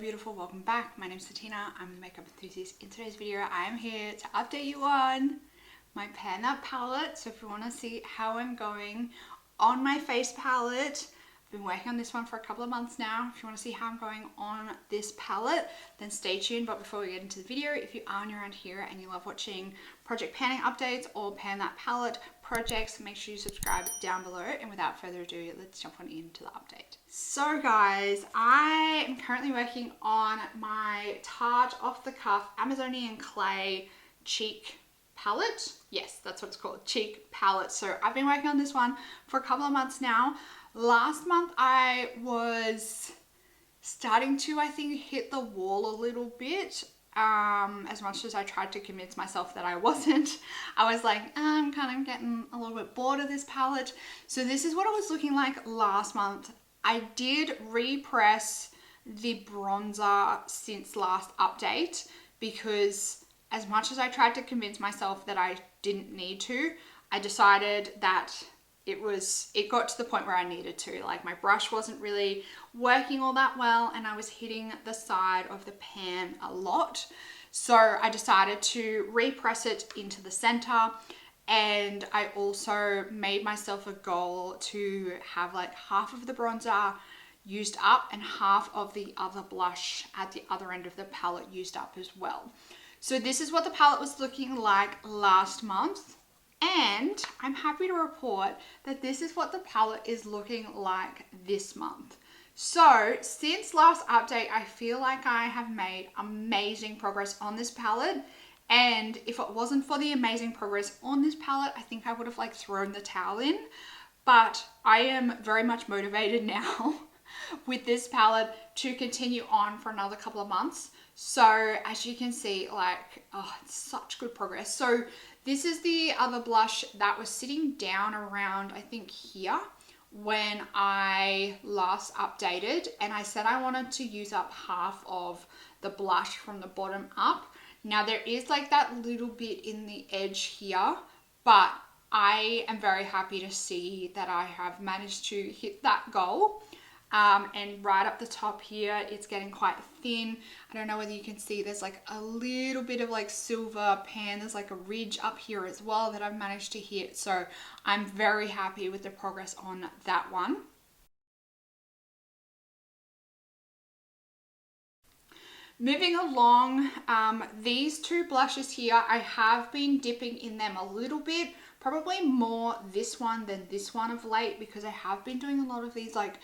beautiful, welcome back. My name is Satina, I'm a makeup enthusiast. In today's video, I am here to update you on my Pan That palette. So if you want to see how I'm going on my face palette, I've been working on this one for a couple of months now. If you want to see how I'm going on this palette, then stay tuned. But before we get into the video, if you are new around here and you love watching project panning updates or Pan That palette projects, make sure you subscribe down below. And without further ado, let's jump on into the update. So guys, I am currently working on my Tarte off the cuff Amazonian clay cheek palette. Yes, that's what it's called, cheek palette. So I've been working on this one for a couple of months now. Last month I was starting to, I think, hit the wall a little bit. As much as I tried to convince myself that I wasn't, I was like, I'm kind of getting a little bit bored of this palette. So this is what it was looking like last month. I did repress the bronzer since last update because as much as I tried to convince myself that I didn't need to, I decided that it got to the point where I needed to. Like my brush wasn't really working all that well and I was hitting the side of the pan a lot. So I decided to repress it into the center. And I also made myself a goal to have like half of the bronzer used up and half of the other blush at the other end of the palette used up as well. So this is what the palette was looking like last month. And I'm happy to report that this is what the palette is looking like this month. So since last update, I feel like I have made amazing progress on this palette. And if it wasn't for the amazing progress on this palette, I think I would have like thrown the towel in. But I am very much motivated now with this palette to continue on for another couple of months. So as you can see, like, oh, it's such good progress. So this is the other blush that was sitting down around, I think here, when I last updated. And I said I wanted to use up half of the blush from the bottom up. Now there is like that little bit in the edge here, but I am very happy to see that I have managed to hit that goal. And right up the top here, it's getting quite thin. I don't know whether you can see there's like a little bit of like silver pan. There's like a ridge up here as well that I've managed to hit. So I'm very happy with the progress on that one. Moving along, these two blushes here, I have been dipping in them a little bit, probably more this one than this one of late because I have been doing a lot of these like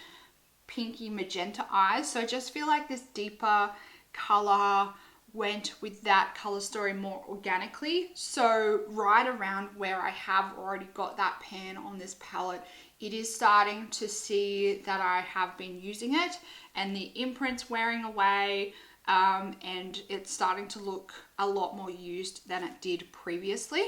pinky magenta eyes. So I just feel like this deeper color went with that color story more organically. So right around where I have already got that pan on this palette, it is starting to see that I have been using it and the imprint's wearing away. And it's starting to look a lot more used than it did previously.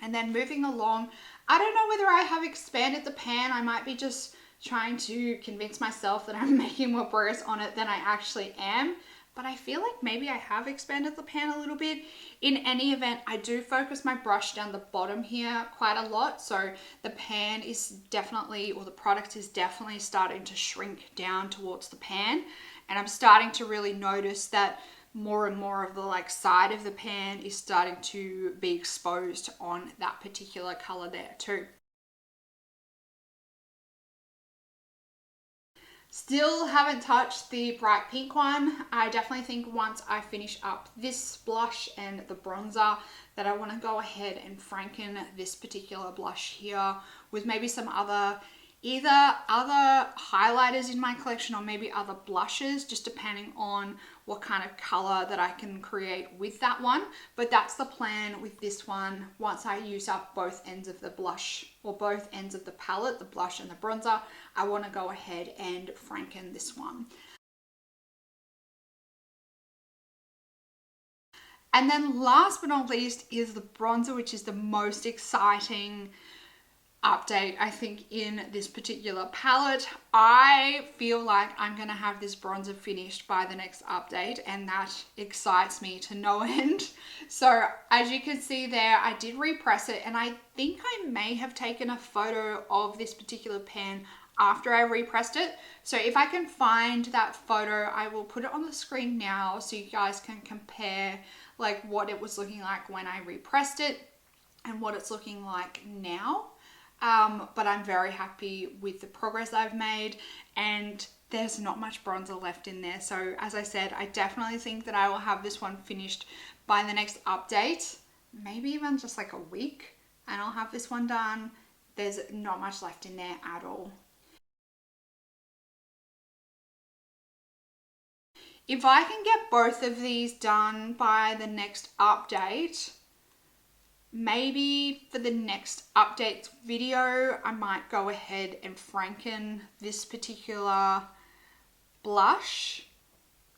And then moving along, I don't know whether I have expanded the pan. I might be just trying to convince myself that I'm making more progress on it than I actually am. But I feel like maybe I have expanded the pan a little bit. In any event, I do focus my brush down the bottom here quite a lot. So the pan is definitely, or the product is definitely starting to shrink down towards the pan. And I'm starting to really notice that more and more of the like side of the pan is starting to be exposed on that particular color there too. Still haven't touched the bright pink one. I definitely think once I finish up this blush and the bronzer that I want to go ahead and franken this particular blush here with maybe some other, either other highlighters in my collection or maybe other blushes, just depending on what kind of color that I can create with that one. But that's the plan with this one. Once I use up both ends of the blush or both ends of the palette, the blush and the bronzer, I want to go ahead and franken this one. And then last but not least is the bronzer, which is the most exciting update I think in this particular palette. I feel like I'm gonna have this bronzer finished by the next update and that excites me to no end. So as you can see there, I did repress it and I think I may have taken a photo of this particular pan after I repressed it. So if I can find that photo, I will put it on the screen now so you guys can compare like what it was looking like when I repressed it and what it's looking like now. But I'm very happy with the progress I've made, and there's not much bronzer left in there. So as I said, I definitely think that I will have this one finished by the next update, maybe even just like a week, and I'll have this one done. There's not much left in there at all. If I can get both of these done by the next update, maybe for the next updates video, I might go ahead and franken this particular blush.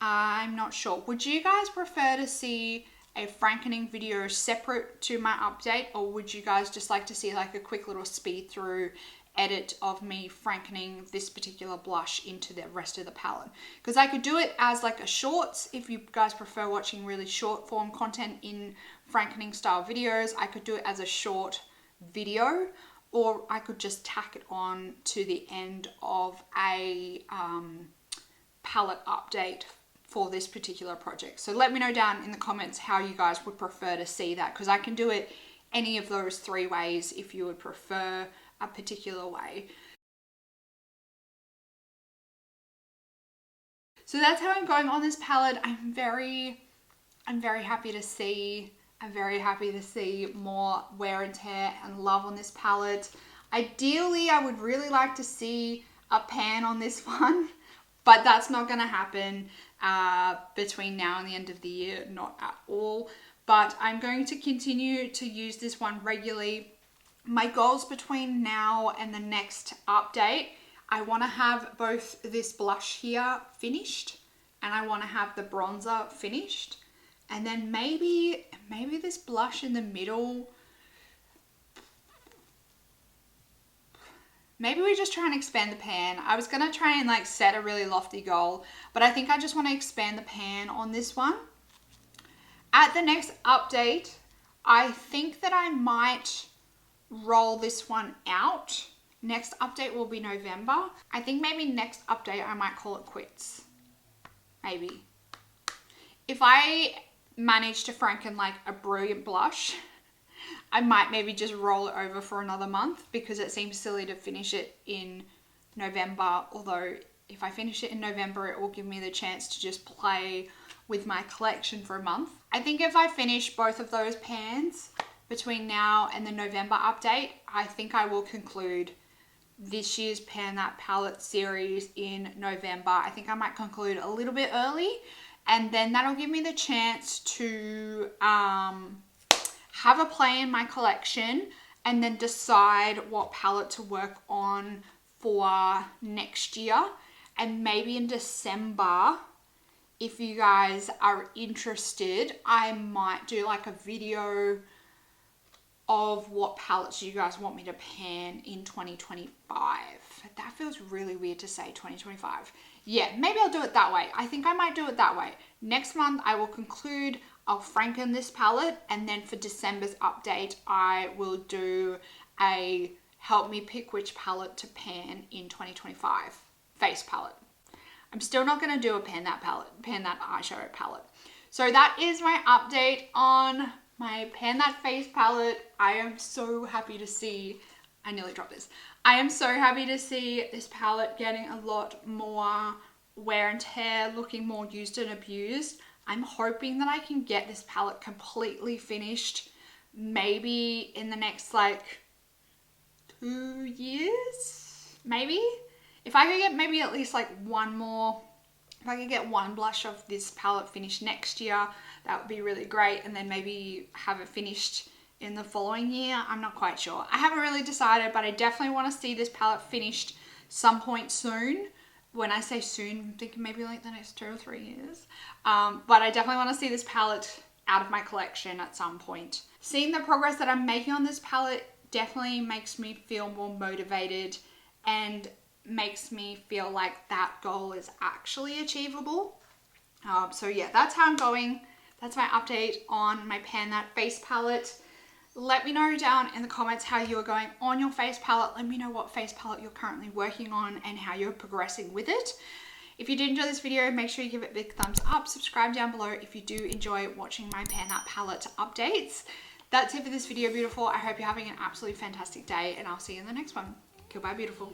I'm not sure. Would you guys prefer to see a frankening video separate to my update, or would you guys just like to see like a quick little speed through edit of me frankening this particular blush into the rest of the palette? Because I could do it as like a shorts if you guys prefer watching really short form content in frankening style videos. I could do it as a short video, or I could just tack it on to the end of a palette update for this particular project. So let me know down in the comments how you guys would prefer to see that, because I can do it any of those three ways if you would prefer a particular way. So that's how I'm going on this palette. I'm very happy to see. I'm very happy to see more wear and tear and love on this palette. Ideally, I would really like to see a pan on this one, but that's not going to happen between now and the end of the year, not at all. But I'm going to continue to use this one regularly. My goals between now and the next update, I want to have both this blush here finished, and I want to have the bronzer finished, and then maybe this blush in the middle. Maybe we just try and expand the pan. I was gonna try and like set a really lofty goal, but I think I just want to expand the pan on this one. At the next update, I think that I might roll this one out. Next update will be November. I think maybe next update I might call it quits. Maybe. If I manage to franken like a brilliant blush, I might maybe just roll it over for another month, because it seems silly to finish it in November. Although if I finish it in November, it will give me the chance to just play with my collection for a month. I think if I finish both of those pans between now and the November update, I think I will conclude this year's Pan That Palette series in November. I think I might conclude a little bit early, and then that'll give me the chance to have a play in my collection and then decide what palette to work on for next year. And maybe in December, if you guys are interested, I might do like a video of what palettes you guys want me to pan in 2025. That feels really weird to say 2025. Yeah, maybe I'll do it that way. I think I might do it that way. Next month I will conclude, I'll franken this palette, and then for December's update I will do a help me pick which palette to pan in 2025 face palette. I'm still not going to do a pan that eyeshadow palette. So that is my update on my Pan That face palette. I am so happy to see, I nearly dropped this. I am so happy to see this palette getting a lot more wear and tear, looking more used and abused. I'm hoping that I can get this palette completely finished maybe in the next like 2 years, maybe. If I could get maybe at least like one more, if I could get one blush of this palette finished next year, that would be really great. And then maybe have it finished in the following year. I'm not quite sure. I haven't really decided, but I definitely want to see this palette finished some point soon. When I say soon, I'm thinking maybe like the next 2 or 3 years. But I definitely want to see this palette out of my collection at some point. Seeing the progress that I'm making on this palette definitely makes me feel more motivated and makes me feel like that goal is actually achievable. So yeah, that's how I'm going. That's my update on my Pan That face palette. Let me know down in the comments how you are going on your face palette. Let me know what face palette you're currently working on and how you're progressing with it. If you did enjoy this video, make sure you give it a big thumbs up. Subscribe down below if you do enjoy watching my pan art palette updates. That's it for this video, beautiful. I hope you're having an absolutely fantastic day, and I'll see you in the next one. Goodbye, beautiful.